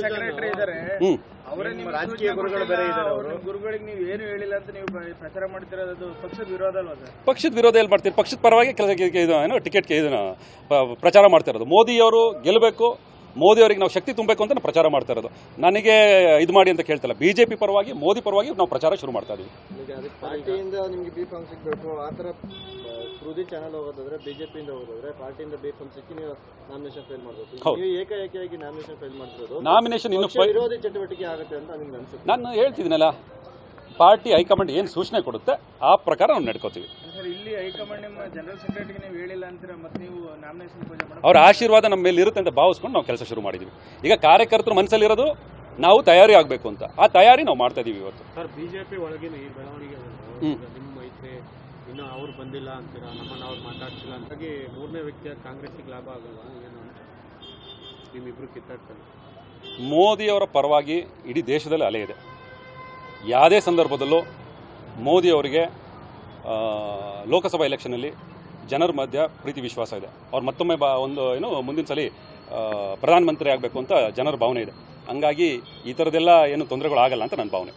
Secretary ಇದ್ದಾರೆ, ಅವರೇ ನಿಮ್ಮ ರಾಜಕೀಯ ಗುರುಗಳು ಬೇರೆ ಇದ್ದಾರೆ. ಅವರು ಗುರುಗಳಿಗೆ ನೀವು ಏನು ಹೇಳಿಲ್ಲ ಅಂತ ನೀವು ಪ್ರಚಾರ ಮಾಡ್ತಿರೋದು ಪಕ್ಷದ ವಿರೋಧ ಅಲ್ವಾ ಸರ್? ಪಕ್ಷದ ವಿರೋಧ ಎಲ್ಲಿ ಮಾಡ್ತೀರಿ? ಪಕ್ಷದ ಪರವಾಗಿ ಟಿಕೆಟ್ಗೆ ಇದನ್ನು ಪ್ರಚಾರ ಮಾಡ್ತಾ ಇರೋದು. ಮೋದಿಯವರು ಗೆಲ್ಲಬೇಕು, ಮೋದಿಯವರಿಗೆ ನಾವು ಶಕ್ತಿ ತುಂಬಬೇಕು ಅಂತ ನಾವು ಪ್ರಚಾರ ಮಾಡ್ತಾ ಇರೋದು. ನನಗೆ ಇದು ಮಾಡಿ ಅಂತ ಕೇಳ್ತಿಲ್ಲ. ಬಿಜೆಪಿ ಪರವಾಗಿ, ಮೋದಿ ಪರವಾಗಿ ನಾವು ಪ್ರಚಾರ ಶುರು ಮಾಡ್ತಾ ಇದೀವಿ. ಪಾರ್ಟಿಯಿಂದ ನಿಮಗೆ ಬಿ ಫಾರ್ಮ್ ಸಿಗಬೇಕು, ಆ ಥರ ಸುದ್ದಿ ಚಾನಲ್ ಹೋಗೋದಾದ್ರೆ ಬಿಜೆಪಿಯಿಂದ ಹೋಗೋದಾದ್ರೆ ಪಾರ್ಟಿಯಿಂದ ಬಿ ಫಾರ್ಮ್ ಸಿಕ್ಕಿ ನೀವು ನಾಮಿನೇಷನ್ ಫೈಲ್ ಮಾಡಬೇಕು. ನೀವು ಏಕಾಏಕಿಯಾಗಿ ನಾಮಿನೇಷನ್ ಫೈಲ್ ಮಾಡ್ತಿರೋದು ನಾಮಿನೇಷನ್ ಇನ್ನು ವಿರೋಧಿ ಚಟುವಟಿಕೆ ಆಗುತ್ತೆ ಅಂತ ನಿಮ್ಗೆ ಅನ್ಸುತ್ತೆ? ನಾನು ಹೇಳ್ತಿದ್ದೀನಲ್ಲ, ಪಾರ್ಟಿ ಹೈಕಮಾಂಡ್ ಏನು ಸೂಚನೆ ಕೊಡುತ್ತೆ ಆ ಪ್ರಕಾರ ನಾವು ನಡ್ಕೋತೀವಿ. ಸರ್, ಇಲ್ಲಿ ಹೈಕಮಾಂಡ್ ನಿಮ್ಮ ಜನರಲ್ ಸೆಕ್ರೆಟರಿಗೆ ನೀವು ಹೇಳಿಲ್ಲ ಅಂತೀರಾ, ಮತ್ತೆ ನೀವು ನಾಮಿನೇಷನ್ ಪೂಜೆ ಮಾಡಿ ಅವರ ಆಶೀರ್ವಾದ ನಮ್ಮ ಮೇಲೆ ಇರುತ್ತೆ ಅಂತ ಭಾವಿಸ್ಕೊಂಡು ನಾವು ಕೆಲಸ ಶುರು ಮಾಡಿದ್ದೀವಿ. ಈಗ ಕಾರ್ಯಕರ್ತರು ಮನಸ್ಸಲ್ಲಿರೋದು ನಾವು ತಯಾರಿ ಆಗಬೇಕು ಅಂತ, ಆ ತಯಾರಿ ನಾವು ಮಾಡ್ತಾ ಇದೀವಿ ಇವತ್ತು. ಸರ್, ಬಿಜೆಪಿ ಒಳಗಿನ ಈ ಬೆಳವಣಿಗೆ ನಿಮ್ಮ ಮೈತ್ರಿ ಇನ್ನೂ ಅವ್ರು ಬಂದಿಲ್ಲ ಅಂತೀರಾ, ನಮ್ಮನ್ನು ಅವ್ರು ಮಾತಾಡ್ತಿಲ್ಲ ಅಂತಾಗಿ ಮೂರನೇ ವ್ಯಕ್ತಿಯ ಕಾಂಗ್ರೆಸ್ಸಿಗೆ ಲಾಭ ಆಗಲ್ವಾ? ಏನು ನಿಮ್ಮಿಬ್ರು ಕಿತ್ತಾಡ್ತಾರೆ. ಮೋದಿಯವರ ಪರವಾಗಿ ಇಡೀ ದೇಶದಲ್ಲಿ ಅಲೆ ಇದೆ. ಯಾವುದೇ ಸಂದರ್ಭದಲ್ಲೂ ಮೋದಿಯವರಿಗೆ ಲೋಕಸಭಾ ಎಲೆಕ್ಷನಲ್ಲಿ ಜನರ ಮಧ್ಯ ಪ್ರೀತಿ ವಿಶ್ವಾಸ ಇದೆ. ಅವ್ರು ಮತ್ತೊಮ್ಮೆ ಮುಂದಿನ ಸಲ ಪ್ರಧಾನಮಂತ್ರಿ ಆಗಬೇಕು ಅಂತ ಜನರ ಭಾವನೆ ಇದೆ. ಹಂಗಾಗಿ ಈ ಥರದ್ದೆಲ್ಲ ಏನು ತೊಂದರೆಗಳು ಆಗಲ್ಲ ಅಂತ ನನ್ನ ಭಾವನೆ.